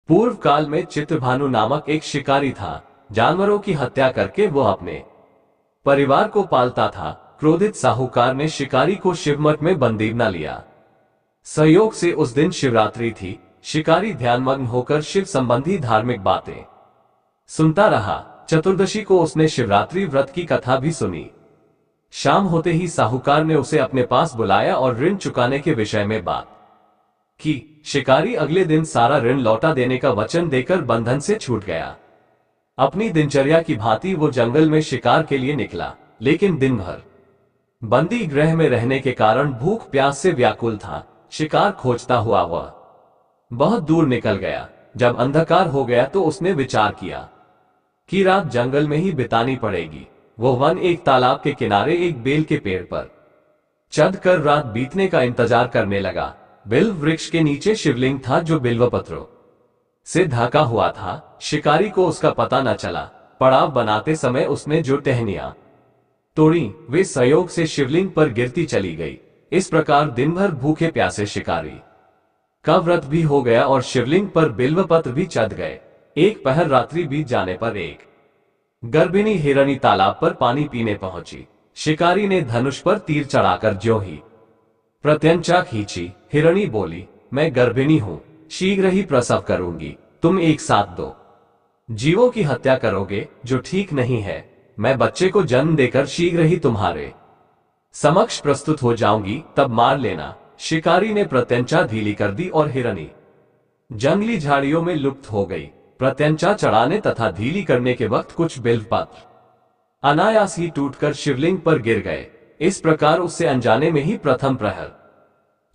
पूर्व काल में चित्रभानु नामक एक शिकारी था। जानवरों की हत्या करके वो अपने परिवार को पालता था। क्रोधित साहूकार ने शिकारी को शिवमठ में बंदी बना लिया। संयोग से उस दिन शिवरात्रि थी। शिकारी ध्यानमग्न होकर शिव संबंधी धार्मिक बातें सुनता रहा। चतुर्दशी को उसने शिवरात्रि व्रत की कथा भी सुनी। शाम होते ही साहूकार ने उसे अपने पास बुलाया और ऋण चुकाने के विषय में बात की। शिकारी अगले दिन सारा ऋण लौटा देने का वचन देकर बंधन से छूट गया। अपनी दिनचर्या की भांति वो जंगल में शिकार के लिए निकला, लेकिन दिन भर बंदी गृह में रहने के कारण भूख प्यास से व्याकुल था। शिकार खोजता हुआ वह बहुत दूर निकल गया। जब अंधकार हो गया तो उसने विचार किया कि रात जंगल में ही बितानी पड़ेगी। वो वन एक तालाब के किनारे एक बेल के पेड़ पर चढ़कर रात बीतने का इंतजार करने लगा। बिल्व वृक्ष के नीचे शिवलिंग था जो बिल्वपत्रों से ढका हुआ था। शिकारी को उसका पता न चला। पड़ाव बनाते समय उसने जो टहनियां तोड़ी वे संयोग से शिवलिंग पर गिरती चली गई। इस प्रकार दिन भर भूखे प्यासे शिकारी का व्रत भी हो गया और शिवलिंग पर बिल्वपत्र भी चढ़ गए। एक पहर रात्रि बीत जाने पर एक गर्भिणी हिरणी तालाब पर पानी पीने पहुंची। शिकारी ने धनुष पर तीर चढ़ाकर ज्यों ही प्रत्यंचा खींची, हिरणी बोली, मैं गर्भिणी हूं, शीघ्र ही प्रसव करूंगी। तुम एक साथ दो जीवों की हत्या करोगे जो ठीक नहीं है। मैं बच्चे को जन्म देकर शीघ्र ही तुम्हारे समक्ष प्रस्तुत हो जाऊंगी, तब मार लेना। शिकारी ने प्रत्यंचा ढीली कर दी और हिरणी जंगली झाड़ियों में लुप्त हो गई। प्रत्यंचा चढ़ाने तथा ढीली करने के वक्त कुछ बिल्वपत्र अनायास ही टूटकर शिवलिंग पर गिर गए। इस प्रकार उससे अनजाने में ही प्रथम प्रहर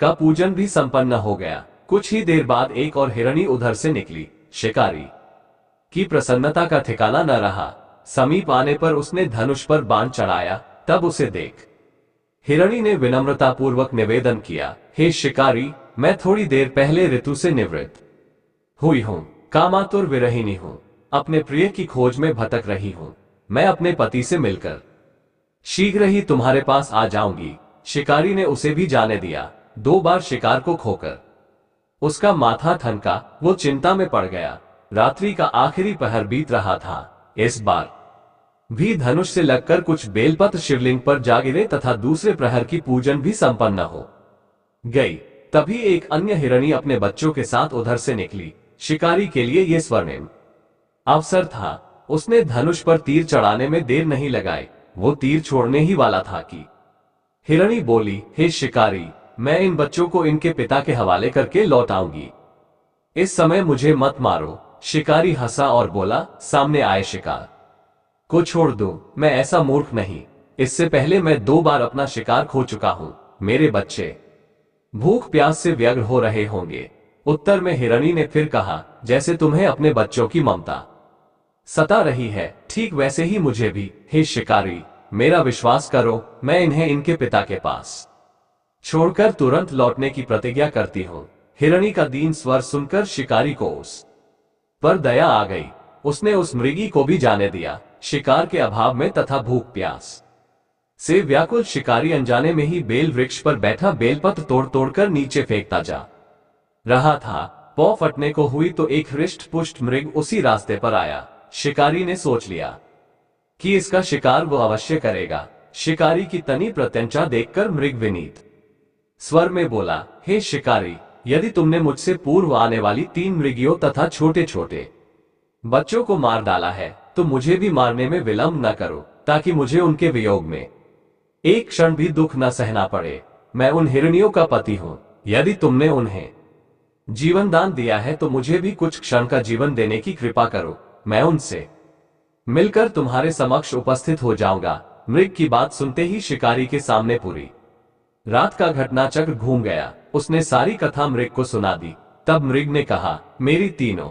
का पूजन भी संपन्न हो गया। कुछ ही देर बाद एक और हिरणी उधर से निकली। शिकारी की प्रसन्नता का ठिकाना न रहा। समीप आने पर उसने धनुष पर बाण चढ़ाया। तब उसे देख हिरणी ने विनम्रतापूर्वक निवेदन किया, हे शिकारी, मैं थोड़ी देर पहले ऋतु से निवृत्त हुई हूं, कामातुर विरहिणी हूं, अपने प्रिय की खोज में भटक रही हूं। मैं अपने पति से मिलकर शीघ्र ही तुम्हारे पास आ जाऊंगी। शिकारी ने उसे भी जाने दिया। 2 बार शिकार को खोकर उसका माथा ठनका। वो चिंता में पड़ गया। रात्रि का आखिरी पहर बीत रहा था। इस बार भी धनुष से लगकर कुछ बेलपत्र शिवलिंग पर जा गिरे तथा दूसरे प्रहर की पूजन भी संपन्न हो गई। तभी एक अन्य हिरणी अपने बच्चों के साथ उधर से निकली। शिकारी के लिए यह स्वर्णिम अवसर था। उसने धनुष पर तीर चढ़ाने में देर नहीं लगाई। वो तीर छोड़ने ही वाला था कि हिरणी बोली, हे शिकारी, मैं इन बच्चों को इनके पिता के हवाले करके लौट आऊंगी। इस समय मुझे मत मारो। शिकारी हंसा और बोला, सामने आए शिकार को छोड़ दो। मैं ऐसा मूर्ख नहीं। इससे पहले मैं 2 बार अपना शिकार खो चुका हूं। मेरे बच्चे भूख प्यास से व्यग्र हो रहे होंगे। उत्तर में हिरणी ने फिर कहा, जैसे तुम्हें अपने बच्चों की ममता सता रही है, ठीक वैसे ही मुझे भी। हे शिकारी, मेरा विश्वास करो, मैं इन्हें इनके पिता के पास छोड़कर तुरंत लौटने की प्रतिज्ञा करती हूं। हिरणी का दीन स्वर सुनकर शिकारी को उस पर दया आ गई। उसने उस मृगी को भी जाने दिया। शिकार के अभाव में तथा भूख प्यास से व्याकुल शिकारी अनजाने में ही बेल वृक्ष पर बैठा बेलपत्र तोड़ तोड़कर नीचे फेंकता जा रहा था। पौ फटने को हुई तो एक हृष्ट पुष्ट मृग उसी रास्ते पर आया। शिकारी ने सोच लिया कि इसका शिकार वो अवश्य करेगा। शिकारी की तनी प्रत्यंचा देखकर मृग विनीत स्वर में बोला, हे शिकारी, यदि तुमने मुझसे पूर्व आने वाली 3 मृगियों तथा छोटे छोटे बच्चों को मार डाला है तो मुझे भी मारने में विलंब न करो, ताकि मुझे उनके वियोग में एक क्षण भी दुख न सहना पड़े। मैं उन हिरनियों का पति हूं। यदि तुमने उन्हें जीवन दान दिया है तो मुझे भी कुछ क्षण का जीवन देने की कृपा करो। मैं उनसे मिलकर तुम्हारे समक्ष उपस्थित हो जाऊंगा। मृग की बात सुनते ही शिकारी के सामने पूरी रात का घटनाचक्र घूम गया। उसने सारी कथा मृग को सुना दी। तब मृग ने कहा, मेरी तीनों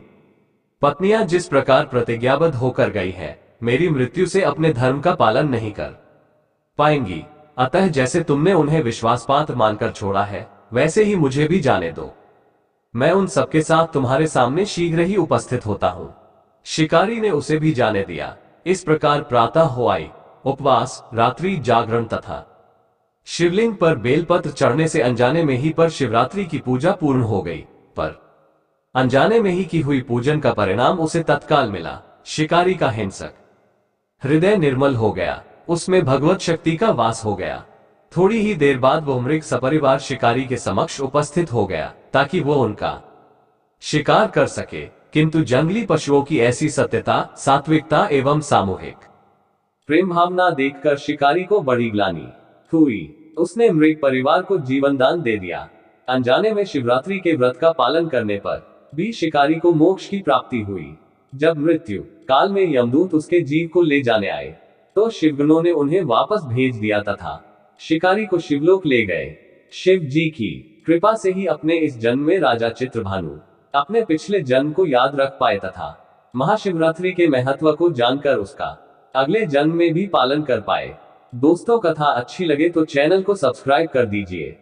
पत्नियां जिस प्रकार प्रतिज्ञाबद्ध होकर गई है, मेरी मृत्यु से अपने धर्म का पालन नहीं कर पाएंगी। अतः जैसे तुमने उन्हें विश्वासपात्र मानकर छोड़ा है, वैसे ही मुझे भी जाने दो। मैं उन सबके साथ तुम्हारे सामने शीघ्र ही उपस्थित होता हूं। शिकारी ने उसे भी जाने दिया। इस प्रकार प्रातः हो आई। उपवास, रात्रि जागरण तथा शिवलिंग पर बेलपत्र चढ़ने से अनजाने में ही पर शिवरात्रि की पूजा पूर्ण हो गई। पर अनजाने में ही की हुई पूजन का परिणाम उसे तत्काल मिला। शिकारी का हिंसक हृदय निर्मल हो गया, उसमें भगवत शक्ति का वास हो गया। थोड़ी ही देर बाद वो मृग सपरिवार शिकारी के समक्ष उपस्थित हो गया ताकि वो उनका शिकार कर सके। किंतु जंगली पशुओं की ऐसी सत्यता, सात्विकता एवं सामूहिक प्रेम भावना देखकर शिकारी को बड़ी ग्लानि हुई। उसने मृग परिवार को जीवन दान दे दिया। अनजाने में शिवरात्रि के व्रत का पालन करने पर भी शिकारी को मोक्ष की प्राप्ति हुई। जब मृत्यु काल में यमदूत उसके जीव को ले जाने आए तो शिवगणों ने उन्हें वापस भेज दिया तथा शिकारी को शिवलोक ले गए। शिव जी की कृपा से ही अपने इस जन्म में राजा चित्रभानु अपने पिछले जन्म को याद रख पाए तथा महाशिवरात्रि के महत्व को जानकर उसका अगले जन्म में भी पालन कर पाए। दोस्तों, कथा अच्छी लगे तो चैनल को सब्सक्राइब कर दीजिए।